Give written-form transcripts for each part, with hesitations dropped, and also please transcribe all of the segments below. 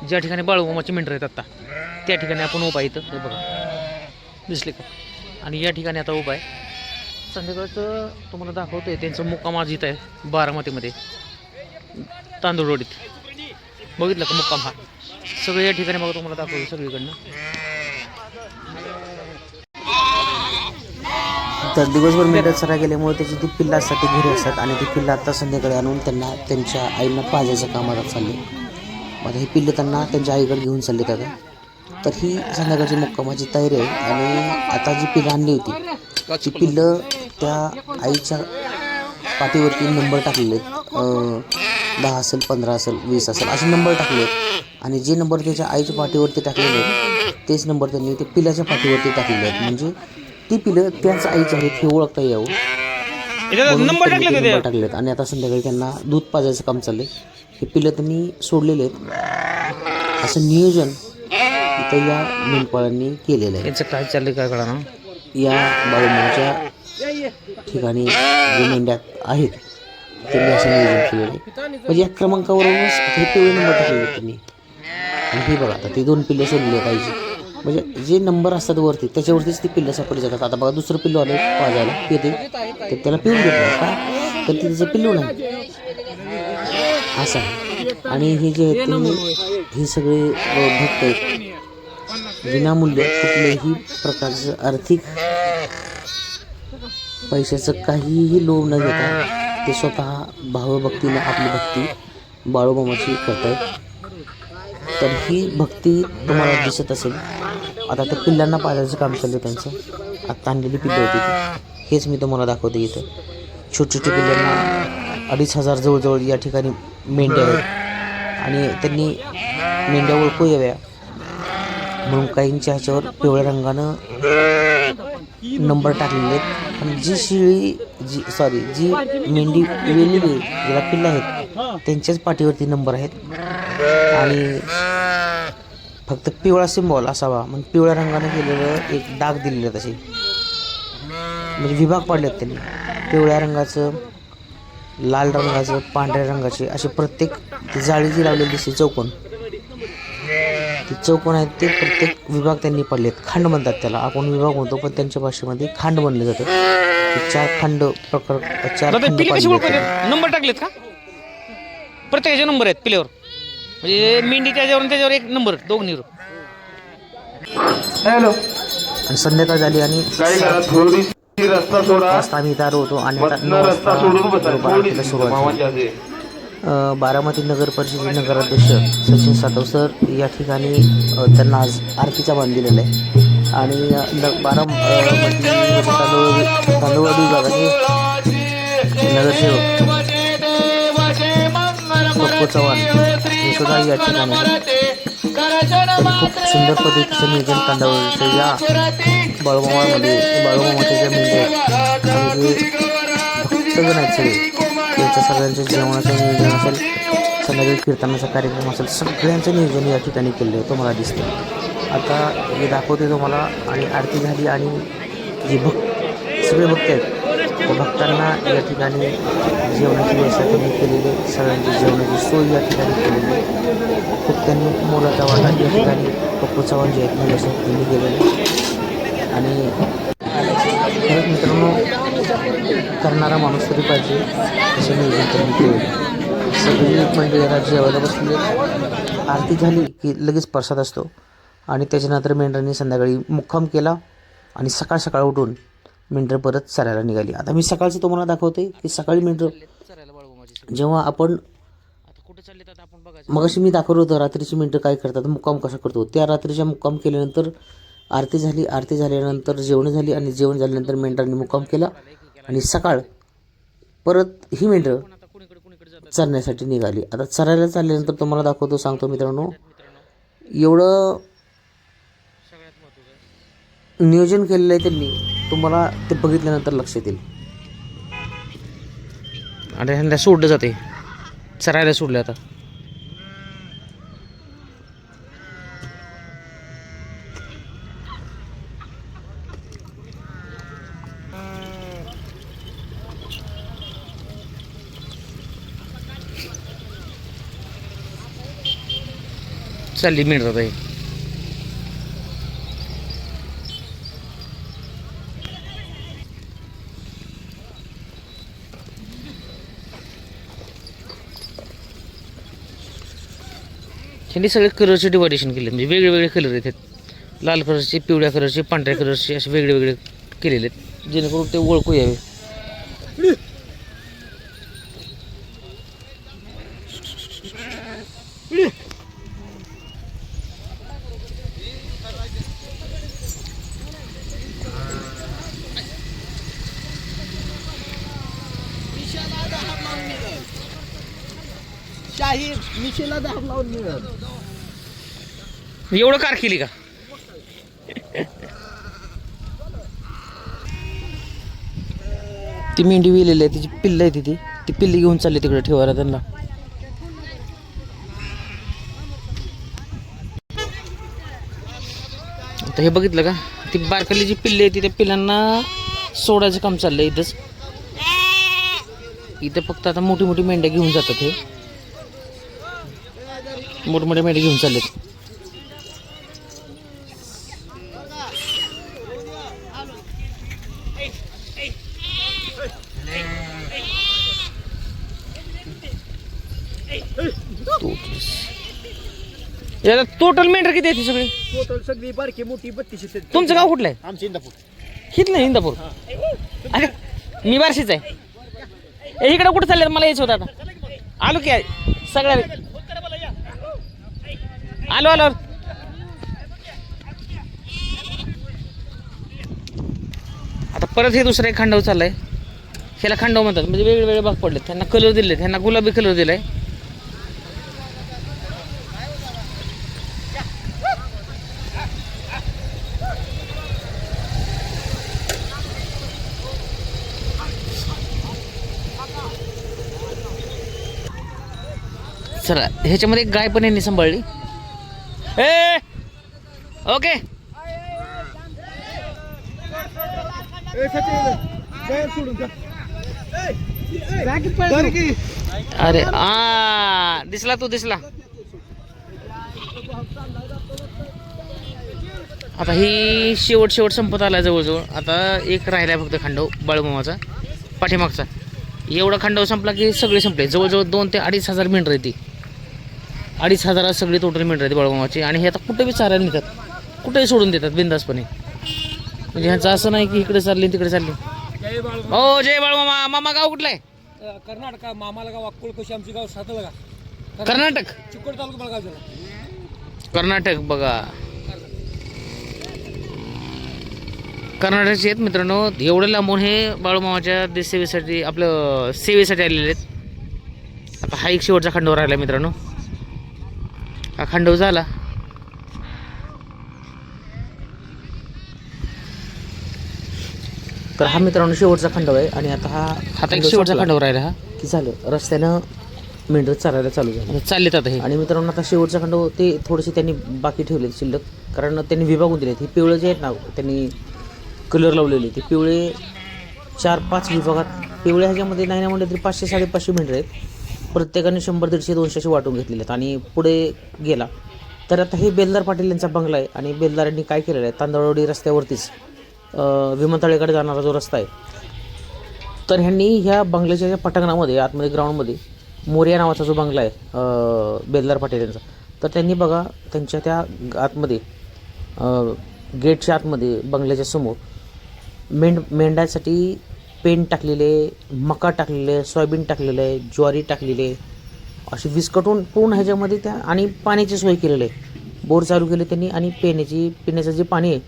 ज्या ठिकाणी बाळूमामाचे मेंढर आहेत आता त्या ठिकाणी आपण उभा आहे इथं. हे बघा दिसले का? आणि या ठिकाणी आता उभा आहे. संध्याकाळचं तुम्हाला दाखवतोय त्यांचं मुक्काम आज इथं आहे बारामतीमध्ये तांदूळवाडीत. बघितलं का मुक्काम हा सगळे या ठिकाणी बघा तुम्हाला दाखवतो सगळीकडनं. तर दिवसभर मेंढ्या चरा गेल्यामुळे त्याची ती पिल्ला असतात ती घरी असतात आणि ती पिल्लं आता संध्याकाळी आणून त्यांना त्यांच्या आईंना पाजायचं कामात चालले. आता ही पिल्लं त्यांना त्यांच्या आईकडे घेऊन चाललेत आता. तर ही संध्याकाळची मुक्कामाची तयारी आहे. आणि आता जी पिल्लं आणली होती ती पिल्लं त्या आईच्या पाठीवरती नंबर टाकलेले आहेत. 10 असेल, 15 असेल, 20 असेल असे नंबर टाकले आहेत. आणि जे नंबर त्याच्या आईच्या पाठीवरती टाकलेले आहेत तेच नंबर त्यांनी ते पिल्लाच्या पाठीवरती टाकलेले आहेत. म्हणजे ती पिलं त्याच आईची आहेत हे ओळखता यावं नंबर टाकलेत. आणि आता संध्याकाळी त्यांना दूध पाजायचं काम चाललंय. हे पिलं त्यांनी सोडलेले आहेत असं नियोजन इथं या मेंढपाळांनी केलेलं आहे. यांचं काय चाललंय काय कळा ना. या बाळूमामाच्या ठिकाणी जे मेंढ्या आहेत त्यांनी असं नियोजन केलेलं आहे. म्हणजे या क्रमांकावरूनच हे पिवळे नंबर टाकलेले आहेत त्यांनी. आणि हे बघा आता ते 2 पिल्लं सोडले पाहिजे. म्हणजे जे नंबर असतात वरती त्याच्यावरतीच ती पिल्लं सापडली जातात. आता बघा दुसरं पिल्लू आलं पाजायला पिते तर त्याला पिऊन देत नाही का तर तिचं पिल्लू नाही असं आहे. आणि हे जे आहेत ते हे सगळे भक्त आहेत विनामूल्य कुठल्याही प्रकारचं आर्थिक पैशाचं काहीही लोभ न घेता ते स्वतः भावभक्तीनं आपली भक्ती बाळूमामाची करतायत. तर ही भक्ती तुम्हाला दिसत असेल. आता त्या पिल्लांना पाजायचं काम चाललं त्यांचं. आत्ता आणलेली पिल्लं होती ती हेच मी तुम्हाला दाखवते. इथं छोटे छोटे पिल्लांना 2500 जवळजवळ या ठिकाणी मेंढ्या आहेत. आणि त्यांनी मेंढ्या ओळखू याव्या म्हणून काहींच्या ह्याच्यावर पिवळ्या रंगानं नंबर टाकलेले आहेत. पण जी जी मेंढी वेलेली ज्याला पिल्लं आहेत त्यांच्याच पाठीवरती नंबर आहेत. आणि फक्त पिवळा सिम्बॉल असावा म्हणून पिवळ्या रंगाने केलेलं एक डाग दिलेलं तसे म्हणजे विभाग पाडलेत त्यांनी. पिवळ्या रंगाचं, लाल रंगाचं, पांढऱ्या रंगाचे असे प्रत्येक ती जाळी जी लावलेली दिसते चौकोन ती चौकोन आहेत ते प्रत्येक विभाग त्यांनी पडलेत. खांड म्हणतात त्याला. आपण विभाग म्हणतो पण त्यांच्या भाषेमध्ये खांड म्हणलं जातं. 4 खंड प्रकार 4 खंड नंबर टाकलेत का प्रत्येकाचे नंबर आहेत पिल्यावर. म्हणजे मेंढी त्याच्यावर एक नंबर दोघांनीवर. हॅलो. आणि संध्याकाळ झाली आणि वाजता आम्ही इथं होतो आणि आता 9 वाजता सुरुवात झाली. बारामती नगर परिषदेचे नगराध्यक्ष सचिन सातव सर या ठिकाणी त्यांना आज आरतीचा मान दिलेला आहे. आणि तांदूळवाडी विभागाचे नगरसेवक पप्पू चव्हाण हे सुद्धा या ठिकाणी त्यांनी खूप सुंदर पद्धतीचं नियोजन तांदळाचं या बाळूमामाच्या ज्या मेंढ्या आहेत आणि जे भक्तगण आहेत सगळे त्यांच्या सगळ्यांचं जेवणाचं नियोजन असेल, संध्याकाळी कीर्तनाचा कार्यक्रम असेल, सगळ्यांचं नियोजन या ठिकाणी केलं आहे तुम्हाला दिसतं. आता हे दाखवते तुम्हाला. आणि आरती झाली आणि जे सगळे भक्त आहेत त्या भक्तांना या ठिकाणी जेवणाची व्यवस्था त्यांनी केलेली आहे. सगळ्यांची जेवणाची सोय या ठिकाणी केलेली आहे. खूप त्यांनी मोलाचा वाटा या ठिकाणी पप्पू चव्हाण जे आहेत म्हणजे त्यांनी केलेलं आहे. आणि खरंच मित्रांनो करणारा माणूस तरी पाहिजे असं नियोजन त्यांनी केलं. सगळी मंडळी आता जेवायला बसलेली. आरती झाली की लगेच प्रसाद असतो आणि त्याच्यानंतर मेंढरांनी संध्याकाळी मुक्काम केला आणि सकाळ सकाळ उठून मेंढरं परत चरायला निघाली. आता मी सकाळचं तुम्हाला दाखवते की सकाळी मेंढरं जेव्हा आपण मगाशी मी दाखवलं होतं रात्रीची मेंढरं काय करतात मुक्काम कसा करतो. त्या रात्रीच्या मुक्काम केल्यानंतर आरती झाली. आरती झाल्यानंतर जेवण झाली आणि जेवण झाल्यानंतर मेंढरांनी मुक्काम केला आणि सकाळ परत ही मेंढरं चरण्यासाठी निघाली. आता चरायला चालल्यानंतर तुम्हाला दाखवतो सांगतो मित्रांनो एवढं नियोजन केलेलं आहे त्यांनी. तुम्हाला ते बघितल्यानंतर लक्षात येईल. आणि ह्यांना सोडलं जाते चरायला सोडलं आता. चालली मिळतात आहे. त्यांनी सगळे कलरचे डिवायडेशन केले, म्हणजे वेगळे वेगळे कलर आहेत. लाल कलरचे, पिवळ्या कलरचे, पांढऱ्या कलरचे असे वेगळे वेगळे केलेले आहेत, जेणेकरून ते ओळखू यावे. एवढं कार केली का? ती मेंढी विलेली आहे, तिची पिल्लं आहे ती पिल्ली घेऊन चालली तिकडे ठेवायला त्यांना. आता हे बघितलं का, ती बारकाली जी पिल्ली आहे ती त्या पिल्लांना सोडायचं काम चाललंय इथंच. इथं फक्त आता मोठी मोठी मेंढ्या घेऊन जातात, हे मोठमोठ्या मेंढ्या घेऊन चाललेत. टोटल मेंढर किती आहे सगळे? टोटल सगळी बारकी मोठी 32. तुमचं गाव कुठलं आहे? आमचे इंदापूर. हितलं इंदापूर. अरे मी बार्शीच आहे. इकडे कुठं चालले? मला यायचं होतं, आता आलो की सगळ्या. आलो आलो. आता परत हे दुसरं एक खांडव चाललंय. ह्याला खांडव म्हणतात, म्हणजे वेगळे वेगळे भाग पडले. त्यांना कलर दिले, त्यांना गुलाबी कलर दिलाय. चला, ह्याच्यामध्ये एक गाय पण यांनी सांभाळली. ए ओके. अरे दिसला तू, दिसला. आता ही शेवट संपत आला जवळजवळ. आता एक राहिलाय फक्त खांडव बाळूमामाचा पाठीमागचा. एवढा खांडव संपला की सगळे संपले. जवळजवळ 2,000 ते 2,500 मेंढर येते. 2,500 सगळी टोटल मेंढर येते बाळूमामाची. आणि हे आता कुठे बी चारायला नेतात, कुठेही सोडून देतात बिंदासपणे. म्हणजे ह्यांचं असं नाही की इकडे चालली तिकडे चालली. हो, जय बाळूमामा. मामा गाव कुठलं आहे? कर्नाटक. मामाला गाव अक्कोळकोशी, आमचे गाव सातलगा. कर्नाटक. चिक्कोड तालुका बळगाव जिल्हा. कर्नाटक बघा, कर्नाटकचे आहेत मित्रांनो. एवढं लांबून हे बाळूमामाच्या देशसेवेसाठी, आपलं सेवेसाठी आलेले आहेत. आता हा एक शेवटचा खांडव राहिला मित्रांनो. हा खांडव झाला. तर हा मित्रांनो शेवटचा खांडव आहे. आणि आता हा एक शेवटचा खांडव राहिला. हा की झालं रस्त्यानं मेंढर चालायला चालू झालं. चाललेत आता हे. आणि मित्रांनो आता शेवटचा खंड ते थोडेसे त्यांनी बाकी ठेवले शिल्लक, कारण त्यांनी विभागून दिलेत. हे पिवळे जे आहेत ना, त्यांनी कलर लावलेले, ते पिवळे 4-5 विभागात. पिवळ्या ह्याच्यामध्ये नाही म्हणलं तरी 500-550 मेंढर आहेत. प्रत्येकाने 100, 150, 200 असे वाटून घेतलेले आहेत. आणि पुढे गेला तर आता हे बेलदार पाटील यांचा बंगला आहे. आणि बेलदारांनी काय केलेलं आहे, तांदळवाडी रस्त्यावरतीच विमानतळाकडे जाणारा जो रस्ता आहे, तर ह्यांनी ह्या बंगल्याच्या ज्या पटांगणामध्ये आतमध्ये ग्राउंडमध्ये मोर्या नावाचा जो बंगला आहे बेलदार पाटील यांचा, तर त्यांनी बघा त्यांच्या त्या आतमध्ये गेटच्या आतमध्ये बंगल्याच्या समोर मेंढ्यासाठी पेंड टाकलेले, मका टाकलेले, सोयाबीन टाकलेलं आहे, ज्वारी ठेवलेले, अशी विस्कटून पूर्ण ह्याच्यामध्ये त्या. आणि पाण्याची सोय केलेली आहे. बोर चालू केले त्यांनी. आणि पिण्याचं जे पाणी आहे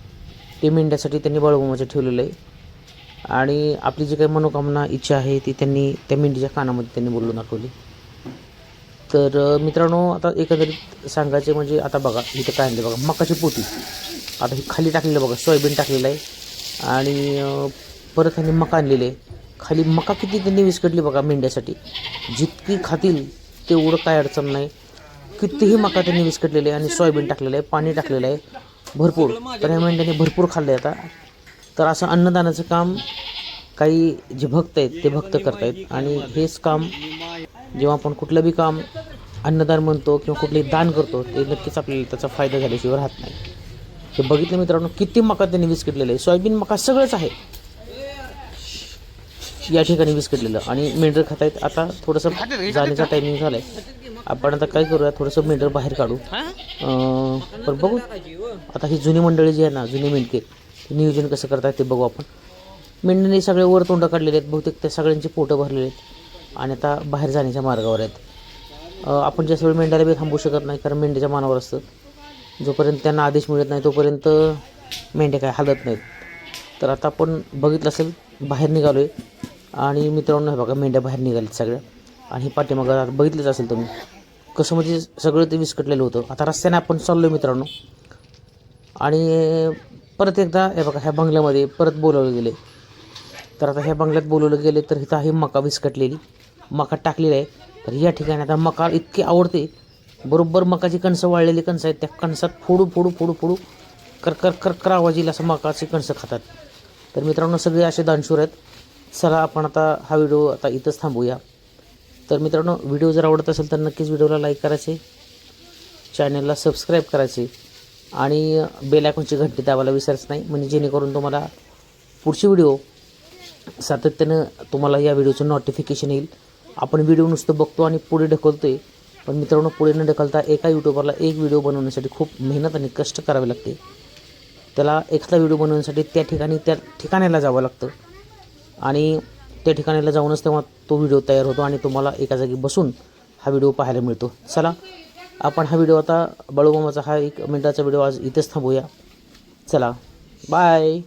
ते मेंढ्यासाठी त्यांनी बाळूमामाचं ठेवलेलं आहे. आणि आपली जी काही मनोकामना इच्छा आहे ती त्यांनी त्या मेंढीच्या कानामध्ये त्यांनी बोलून दाखवली. तर मित्रांनो, आता एकंदरीत सांगायचे म्हणजे आता बघा इथं काय आणलं बघा, मकाची पोती. आता ही खाली टाकलेलं बघा, सोयाबीन टाकलेलं आहे. आणि परत त्यांनी मका आणलेले आहे. खाली मका किती त्यांनी विस्कटली बघा मेंढ्यासाठी. जितकी खातील तेवढं काय अडचण नाही. कितीही मका त्यांनी विस्कटलेले आहे. आणि सोयाबीन टाकलेलं आहे, पाणी टाकलेलं आहे भरपूर. तर ह्या मेंढ्यांनी भरपूर खाल्लं आहे आता. तर असं अन्नदानाचं काम काही जे भक्त आहेत ते भक्त करतायत. आणि हेच काम जेव्हा आपण कुठलं बी काम अन्नदान म्हणतो किंवा कुठलेही दान करतो ते नक्कीच आपल्याला त्याचा फायदा झाल्याशिवाय राहत नाही. हे बघितलं मित्रांनो, किती मका त्यांनी विस्कटलेलं आहे. सोयाबीन मका सगळंच आहे या ठिकाणी विस्कटलेलं. आणि मेंढर खात आहेत. आता थोडंसं जाण्याचा टायमिंग झाला आहे. आपण आता काय करूया, थोडंसं मेंढर बाहेर काढू. पण बघू आता ही जुनी मंडळी जी आहे ना, जुने मेंढके, ते नियोजन कसं करतात ते बघू आपण. मेंढ्यांनी सगळे वर तोंड काढलेले आहेत. बहुतेक त्या सगळ्यांची पोटं भरलेले आहेत आणि आता बाहेर जाण्याच्या मार्गावर आहेत. आपण जास्त वेळ मेंढ्याला बी थांबू शकत नाही, कारण मेंढ्याच्या मानावर असतं. जोपर्यंत त्यांना आदेश मिळत नाही तोपर्यंत मेंढ्या काय हलत नाहीत. तर आता आपण बघितलं असेल बाहेर निघालो आहे. आणि मित्रांनो हे बघा, मेंढ्या बाहेर निघाल्यात सगळ्या. आणि ही पाठीमागं आता बघितलंच असेल तुम्ही कसं म्हणजे सगळं ते विस्कटलेलं होतं. आता रस्त्याने आपण चाललो आहे मित्रांनो. आणि परत एकदा हे बघा, ह्या बंगल्यामध्ये परत बोलवलं गेले. तर आता ह्या बंगल्यात बोलवलं गेले तर इथं आहे मका विस्कटलेली, मका टाकलेली आहे. तर या ठिकाणी आता मका इतकी आवडते, बरोबर मकाची कणसं वाळलेली कणसं आहेत, त्या कणसात फोडू फोडू फोडू फोडू कर कर कर आवाज येईल असं मकाची कणसं खातात. तर मित्रांनो सगळे असे दानशूर आहेत. चला आपण आता हा व्हिडिओ आता इथंच थांबूया. तर मित्रांनो व्हिडिओ जर आवडत असेल तर नक्कीच व्हिडिओला लाईक करायचे, चॅनलला सबस्क्राईब करायचे आणि बेल आयकॉनची घंटी दाबायला विसरायचं नाही, म्हणजे जेणेकरून तुम्हाला पुढची व्हिडिओ सातत्यानं तुम्हाला या व्हिडिओचं नोटिफिकेशन येईल. आपण व्हिडिओ नुसतं बघतो आणि पुढे ढकलतो आहे, पण मित्रांनो पुढे न ढकलता एका यूट्यूबरला एक व्हिडिओ बनवण्यासाठी खूप मेहनत आणि कष्ट करावे लागते. त्याला एखादा व्हिडिओ बनवण्यासाठी त्या ठिकाणाला जावं लागतं आणि त्या ठिकाणाला जाऊनच तेव्हा तो व्हिडिओ तयार होतो आणि तुम्हाला एका जागी बसून हा व्हिडिओ पाहायला मिळतो. चला आपण हा व्हिडिओ आता बाळूमामाचा हा 1 मिनिटाचा व्हिडिओ आज इथेच थांबूया. चला बाय.